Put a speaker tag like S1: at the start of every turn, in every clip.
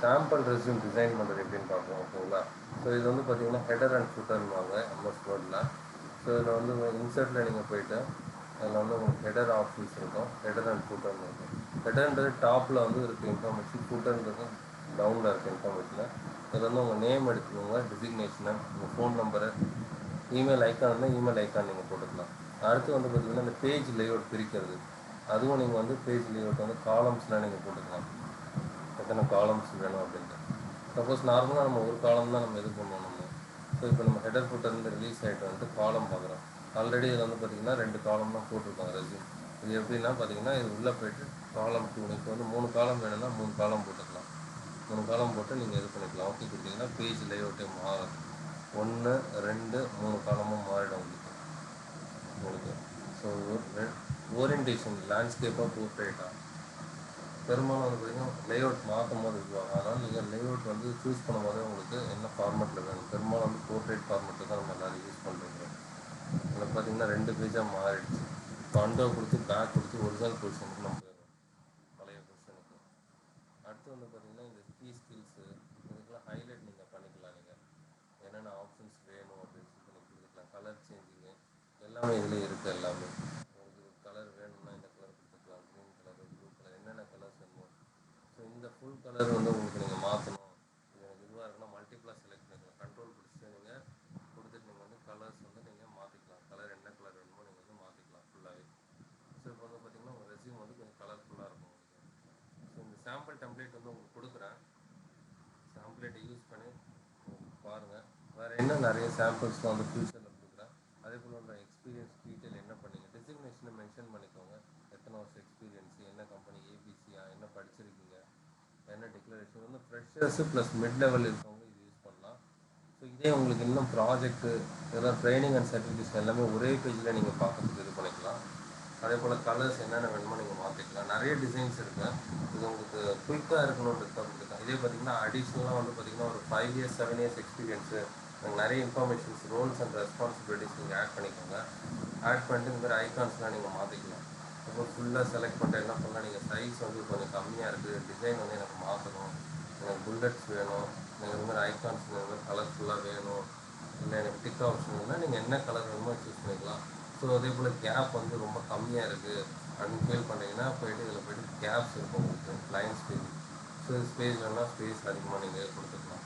S1: Sample resume design பண்ணுறது எப்படின்னு பார்ப்போம். ஓகேங்களா? ஸோ இது வந்து பார்த்தீங்கன்னா ஹெடர் அண்ட் ஃபுட்டர்னுவாங்க எம்எஸ் வேர்டில். ஸோ இதில் வந்து இன்சர்ட்டில் நீங்கள் போயிட்டு அதில் வந்து உங்களுக்கு ஹெடர் ஆப்ஷன்ஸ் இருக்கும். ஹெடர் அண்ட் ஃபுட்டர்னு இருக்கும். ஹெடர்ன்றது டாப்பில் வந்து இருக்க இன்ஃபர்மேஷன், ஃபுட்டர்ன்றது டவுனில் இருக்க இன்ஃபர்மேஷனு. இதில் வந்து உங்கள் நேம் எடுத்துக்கோங்க, டிசிக்னேஷனு, உங்கள் ஃபோன் நம்பரு, இமெயில் ஐக்கான் இருந்தால் இமெயில் ஐக்கான் நீங்கள் போட்டுக்கலாம். அடுத்து வந்து பார்த்திங்கன்னா இந்த பேஜ் லேஅவுட் பிரிக்கிறது, அதுவும் நீங்கள் வந்து பேஜ் லேஅவுட் வந்து காலம்ஸ்லாம் நீங்கள் போட்டுக்கலாம், எத்தனை காலம்ஸ் வேணும் அப்படின்ட்டு. சப்போஸ் நார்மலாக நம்ம ஒரு காலம் தான் நம்ம இது பண்ணுவோம் நம்ம. ஸோ இப்போ நம்ம ஹெடர் ஃபுட்டர்லேருந்து ரிலீஸ் ஆகிட்டு வந்துட்டு காலம் பார்க்குறோம். ஆல்ரெடி இதில் வந்து பார்த்திங்கன்னா 2 காலம் தான் போட்டிருக்காங்க ரெஸ்யூம். இது எப்படின்னா பார்த்தீங்கன்னா இது உள்ளே போய்ட்டு காலம் 2, இப்போ வந்து 3 காலம் வேணும்னா 3 காலம் போட்டுக்கலாம். 3 காலம் போட்டு நீங்கள் இது பண்ணிக்கலாம். ஓகே கொடுத்தீங்கன்னா பேஜ் லேஅவுட்டே மாறும். 1, 2, 3 காலமும் மாறிடும் உங்களுக்கு. ஸோ ஓரியன்டேஷன் லேண்ட்ஸ்கேப்பாக போர்ட்ரேட்டாக பெரும்பாலும் வந்து பார்த்திங்கன்னா லேஅவுட் மாற்றும் போது இருக்குவாங்க. அதனால் நீங்கள் லேஅவுட் வந்து சூஸ் பண்ணும்போது உங்களுக்கு என்ன ஃபார்மெட்டில் வேணும். பெரும்பாலும் வந்து போர்ட்ரேட் ஃபார்மெட்டில் தான் நம்ம எல்லோரும் யூஸ் பண்ணுறோம். இதில் பார்த்திங்கன்னா 2 பேஜாக மாறிடுச்சு. இப்போ அண்டோ கொடுத்து பேக் கொடுத்து ஒரிஜினல் பொசிஷனுக்கு நம்ம போயிடும், பழைய பொசிஷனுக்கு. அடுத்து வந்து பார்த்திங்கன்னா இந்த கீ ஸ்கில்ஸு இதுக்கெல்லாம் ஹைலைட் நீங்கள் பண்ணிக்கலாம். நீங்கள் என்னென்ன ஆப்ஷன்ஸ் வேணும் அப்படின்னு சொல்லி நீங்கள் கொடுத்துக்கலாம். கலர் சேஞ்சிங்கு எல்லாமே இதில் இருக்குது. எல்லாமே உங்களுக்கு கலர் வேணும்னா இந்த கலர் கொடுத்துக்கலாம், க்ரீன் கலர், ப்ளூ கலர், என்னென்ன கலர்ஸ் வேணுமோ. ஸோ இந்த ஃபுல் கலர் வந்து உங்களுக்கு நீங்கள் மாற்றணும், இது எனக்கு இதுவாக இருக்குன்னா மல்டிப்ளாக செலக்ட் பண்ணிக்கலாம். கண்ட்ரோல் பிடிச்சிட்டு நீங்கள் கொடுத்துட்டு நீங்கள் வந்து கலர்ஸ் வந்து நீங்கள் மாற்றிக்கலாம். கலர் என்ன கலர் வேணுமோ நீங்கள் வந்து மாற்றிக்கலாம் ஃபுல்லாகவே. ஸோ இப்போ வந்து பார்த்திங்கன்னா உங்கள் ரெஸ்யூம் வந்து கொஞ்சம் கலர்ஃபுல்லாக இருக்கும் உங்களுக்கு. ஸோ இந்த சாம்பிள் டெம்ப்ளேட் வந்து உங்களுக்கு கொடுக்குறேன். சாம்பிளேட்டை யூஸ் பண்ணி பாருங்கள். வேறு இன்னும் நிறைய சாம்பிள்ஸ்லாம் வந்து ஃபியூச்சரில் கொடுக்குறேன். அதே போல் உங்கள் எக்ஸ்பீரியன்ஸ் டீட்டெயில் என்ன பண்ணீங்க, டெசிக்னேஷனை மென்ஷன் பண்ணிக்கோங்க. எத்தனை வருஷம் எக்ஸ்பீரியன்ஸு, என்ன கம்பெனி, ஏபிசியா, என்ன படிச்சிருக்கீங்க, என்ன டிக்ளரேஷன். வந்து ஃப்ரெஷர்ஸு ப்ளஸ் மிட் லெவல் இருக்கவங்க இது யூஸ் பண்ணலாம். ஸோ இதே உங்களுக்கு இன்னும் ப்ராஜெக்ட்டு இதெல்லாம் ட்ரைனிங் அண்ட் சர்டிஃபிகேஷன் எல்லாமே ஒரே பேஜில் நீங்கள் பார்க்கறதுக்கு இது பண்ணிக்கலாம். அதே போல் கலர்ஸ் என்னென்ன வேணுமோ நீங்கள் மாற்றிக்கலாம். நிறைய டிசைன்ஸ் இருக்குது. இது உங்களுக்கு குயிக்காக இருக்கணுன்றது தான் கொடுத்துருக்கேன். இதே பார்த்திங்கன்னா அடிஷ்னலாக வந்து பார்த்திங்கன்னா ஒரு 5 இயர்ஸ் 7 இயர்ஸ் எக்ஸ்பீரியன்ஸு, நிறைய இன்ஃபர்மேஷன்ஸ், ரோல்ஸ் அண்ட் ரெஸ்பான்சிபிலிட்டிஸ் நீங்கள் ஆட் பண்ணிக்கோங்க. ஆட் பண்ணிட்டு இந்த மாதிரி ஐகான்ஸ்லாம் நீங்கள் மாற்றிக்கலாம். இப்போ ஃபுல்லாக செலக்ட் பண்ணிட்டு என்ன பண்ணலாம், நீங்கள் சைஸ் வந்து கொஞ்சம் கம்மியாக இருக்குது, டிசைன் வந்து எனக்கு மாற்றணும், எனக்கு புல்லட்ஸ் வேணும், எனக்கு இந்த மாதிரி ஐகான்ஸ் இந்த மாதிரி கலர்ஃபுல்லாக வேணும், இல்லை எனக்கு டிக் ஆப்ஷன் வேணும்னா நீங்கள் என்ன கலர் வேணுமோ சூஸ் பண்ணிக்கலாம். ஸோ அதே போல் கேப் வந்து ரொம்ப கம்மியாக இருக்குது அப்படின்னு ஃபீல் பண்ணிங்கன்னா போய்ட்டு இதில் போய்ட்டு கேப்ஸ் இருக்கும் உங்களுக்கு, லைன் ஸ்பேஸ். ஸோ ஸ்பேஸ் வேணும்னா ஸ்பேஸ் அதிகமாக நீங்கள் கொடுத்துக்கலாம்.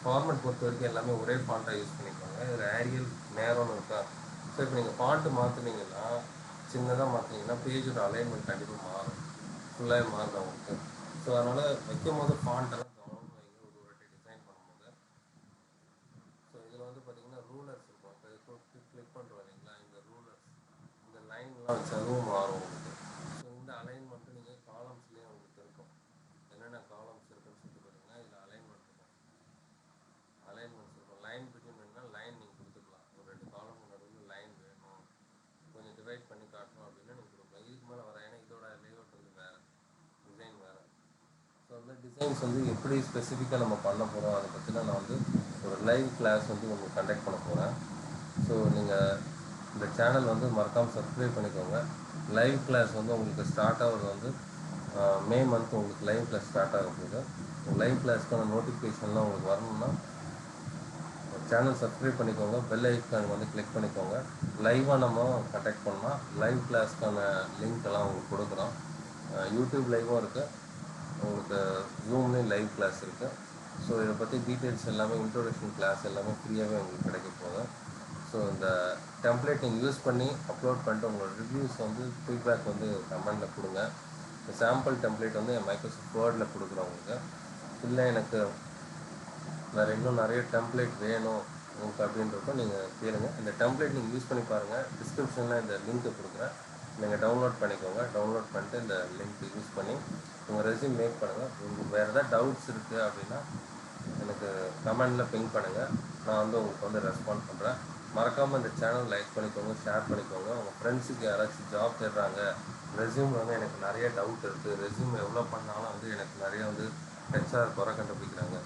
S1: ஃபார்மெட் பொறுத்த வரைக்கும் எல்லாமே ஒரே ஃபாண்ட்டாக யூஸ் பண்ணிக்கோங்க. இதில் ஏரியல் நேரம்னு இருக்கா. ஸோ இப்போ நீங்கள் ஃபாண்ட்டு மாற்றினீங்கன்னா, சின்னதாக மாற்றினீங்கன்னா பேஜோட அலைன்மெண்ட் கண்டிப்பாக மாறும், ஃபுல்லாகவே மாறுது உங்களுக்கு. ஸோ அதனால் வைக்கும் போது ஃபாண்ட்டெல்லாம் கவனம் வைங்க ஒரு வாட்டி டிசைன் பண்ணும்போது. ஸோ இதில் வந்து பார்த்திங்கன்னா ரூலர்ஸ் இருக்கும். இப்போ கிளிக் பண்ணுறோம் இல்லைங்களா, இந்த ரூலர்ஸ், இந்த லைன்லாம் வச்சு அதுவும் மாறும் உங்களுக்கு. ஸோ இந்த அலைன்மெண்ட்டு நீங்கள் காலம்ஸ்லேயே உங்களுக்கு இருக்கும். என்னென்ன காலம்ஸ் இருக்குன்னு சொல்லிட்டு பார்த்தீங்கன்னா இதில் அலைன்மெண்ட் இருக்கும். அலைன்மெண்ட்ஸ் இருக்கும். லைன் பிட்வீன் வேணும்னா லைன் நீங்கள் கொடுத்துக்கலாம். ஒரு 2 காலம் நடுவில் லைன் வேணும், கொஞ்சம் டிவைட் பண்ணி காட்டணும் அப்படின்னா நீங்கள் கொடுக்கலாம். இதுக்கு மேலே வர, ஏன்னா இதோட லேஅவுட் வந்து வேறு, டிசைன் வேறு. ஸோ அந்த டிசைன்ஸ் வந்து எப்படி ஸ்பெசிஃபிக்காக நம்ம பண்ண போகிறோம் அதை பற்றிலாம் நான் வந்து ஒரு லைவ் கிளாஸ் வந்து உங்களுக்கு கண்டக்ட் பண்ண போகிறேன். ஸோ நீங்கள் இந்த சேனல் வந்து மறக்காமல் சப்ஸ்கிரைப் பண்ணிக்கோங்க. லைவ் கிளாஸ் வந்து உங்களுக்கு ஸ்டார்ட் ஆகிறது வந்து மே மந்த் உங்களுக்கு லைவ் கிளாஸ் ஸ்டார்ட் ஆக போகுது. லைவ் கிளாஸ்க்கான நோட்டிஃபிகேஷன்லாம் உங்களுக்கு வரணும்னா சேனல் சப்ஸ்கிரைப் பண்ணிக்கோங்க, பெல் ஐக்கான் வந்து கிளிக் பண்ணிக்கோங்க. லைவாக நம்ம கண்டக்ட் பண்ணால் லைவ் கிளாஸ்க்கான லிங்க் எல்லாம் உங்களுக்கு கொடுக்குறோம். யூடியூப் லைவும் இருக்குது, உங்களுக்கு ஜூம்லேயும் லைவ் கிளாஸ் இருக்குது. ஸோ இதை பற்றி டீட்டெயில்ஸ் எல்லாமே, இன்ட்ரோடக்ஷன் கிளாஸ் எல்லாமே ஃப்ரீயாகவே உங்களுக்கு கிடைக்க போகுது. ஸோ இந்த டெம்ப்ளேட் நீங்கள் யூஸ் பண்ணி அப்லோட் பண்ணிட்டு உங்களோட ரிவ்யூஸ் வந்து ஃபீட்பேக் வந்து கமெண்டில் கொடுங்க. இந்த சாம்பிள் டெம்ப்ளேட் வந்து என் மைக்ரோசாஃப்ட் வேர்டில் கொடுக்குறேன் உங்களுக்கு. இல்லை எனக்கு வேறு இன்னும் நிறைய டெம்ப்ளேட் வேணும் உங்களுக்கு அப்படின்றப்போ நீங்கள் கேளுங்க. இந்த டெம்ப்ளேட் நீங்கள் யூஸ் பண்ணி பாருங்கள். டிஸ்கிரிப்ஷனில் இந்த லிங்க்கை கொடுக்குறேன், நீங்கள் டவுன்லோட் பண்ணிக்கோங்க. டவுன்லோட் பண்ணிட்டு இந்த லிங்க் யூஸ் பண்ணி உங்கள் ரெஸ்யூம் மேக் பண்ணுங்கள். உங்களுக்கு வேறு ஏதாவது டவுட்ஸ் இருக்குது அப்படின்னா எனக்கு கமெண்டில் பிங் பண்ணுங்கள், நான் வந்து உங்களுக்கு வந்து ரெஸ்பாண்ட் பண்ணுறேன். மறக்காமல் இந்த சேனல் லைக் பண்ணிக்கோங்க, ஷேர் பண்ணிக்கோங்க. உங்கள் ஃப்ரெண்ட்ஸுக்கு யாராச்சும் ஜாப் தேடுறாங்க, ரெஸ்யூம் வந்து எனக்கு நிறைய டவுட் இருக்குது, ரெஸ்யூம் எவ்வளோ பண்ணாலும் வந்து எனக்கு நிறைய வந்து ஹெச்ஆர் குறை கண்டுபிடிக்கிறாங்க.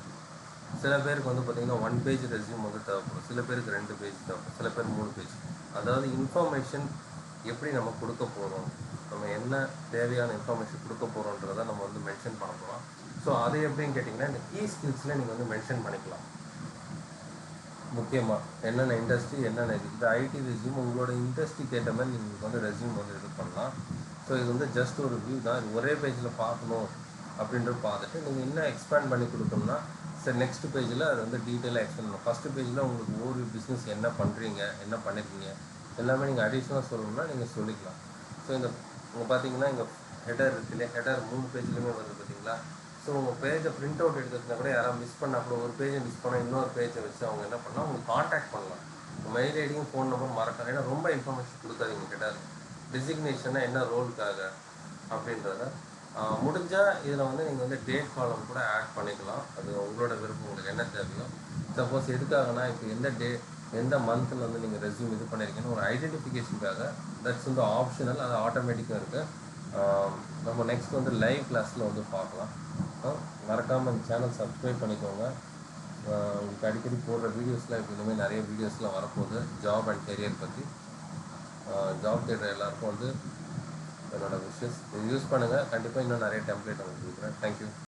S1: சில பேருக்கு வந்து பார்த்திங்கன்னா 1 பேஜ் ரெஸ்யூம் வந்து தேவைப்படும், சில பேருக்கு 2 பேஜ் தேவைப்படும், சில பேர் 3 பேஜ். அதாவது இன்ஃபர்மேஷன் எப்படி நம்ம கொடுக்க போகிறோம், நம்ம என்ன தேவையான இன்ஃபர்மேஷன் கொடுக்க போகிறோன்றதை நம்ம வந்து மென்ஷன் பண்ண போகிறோம். ஸோ அது எப்படின்னு கேட்டிங்கன்னா, இந்த கீ ஸ்கில்ஸில் நீங்கள் வந்து மென்ஷன் பண்ணிக்கலாம். முக்கியமாக என்னென்ன இண்டஸ்ட்ரி, என்னென்ன இந்த ஐடி ரெஸ்யூம் உங்களோட இண்டஸ்ட்ரிக்கு ஏற்ற மாதிரி நீங்கள் வந்து ரெஸ்யூம் வந்து இது பண்ணலாம். ஸோ இது வந்து ஜஸ்ட் ஒரு வியூ தான். இது ஒரே பேஜில் பார்க்கணும் அப்படின்றது பார்த்துட்டு நீங்கள் இன்னும் எக்ஸ்பேண்ட் பண்ணி கொடுக்கணும்னா சரி நெக்ஸ்ட் பேஜில் அது வந்து டீட்டெயிலாக எக்ஸ்பிளைன் பண்ணணும். ஃபஸ்ட்டு பேஜில் உங்களுக்கு ஒரு பிஸ்னஸ் என்ன பண்ணுறீங்க, என்ன பண்ணியிருக்கீங்க எல்லாமே நீங்கள் அடிஷ்னலாக சொல்லணும்னா நீங்கள் சொல்லிக்கலாம். ஸோ இங்கே பார்த்தீங்கன்னா இங்கே ஹெடர் இருக்கு இல்லையா, ஹெடர் 3 பேஜ்லையுமே வருது பார்த்தீங்களா. ஸோ உங்கள் பேஜை பிரிண்ட் அவுட் எடுக்கிறதுனா கூட யாராவது மிஸ் பண்ணால் கூட ஒரு பேஜை மிஸ் பண்ணால் இன்னொரு பேஜை வச்சு அவங்க என்ன பண்ணால் உங்களுக்கு காண்டாக்ட் பண்ணலாம். மெயில் ஐடியும் ஃபோன் நம்பர் மறக்காது. ஏன்னா ரொம்ப இன்ஃபர்மேஷன் கொடுக்காதீங்க ஹெடர். டெசிக்னேஷனாக என்ன ரோலுக்காக அப்படின்றத முடிஞ்சால் இதில் வந்து நீங்கள் வந்து டேட் காலம் கூட ஆட் பண்ணிக்கலாம். அது உங்களோட விருப்பம், உங்களுக்கு என்ன தேவையோ. சப்போஸ் எதுக்காகனா இப்போ எந்த மந்தில் வந்து நீங்கள் ரெஸ்யூம் இது பண்ணியிருக்கீங்கன்னு ஒரு ஐடென்டிஃபிகேஷனுக்காக, தட்ஸ் வந்து ஆப்ஷனல், அது ஆட்டோமேட்டிக்காக இருக்குது. நம்ம நெக்ஸ்ட் வந்து லைவ் கிளாஸில் வந்து பார்க்கலாம். மறக்காமல் இந்த சேனல் சப்ஸ்கிரைப் பண்ணிக்கோங்க. உங்களுக்கு அடிக்கடி போடுற வீடியோஸ்லாம் இப்போ இனிமேல் நிறைய வீடியோஸ்லாம் வரப்போகுது ஜாப் அண்ட் கெரியர் பற்றி. ஜாப் தேடுற எல்லாருக்கும் வந்து என்னோடய விஷஸ் இது யூஸ் பண்ணுங்கள். கண்டிப்பாக இன்னும் நிறைய டெம்ப்ளேட் உங்களுக்கு கொடுக்குறேன். தேங்க்யூ.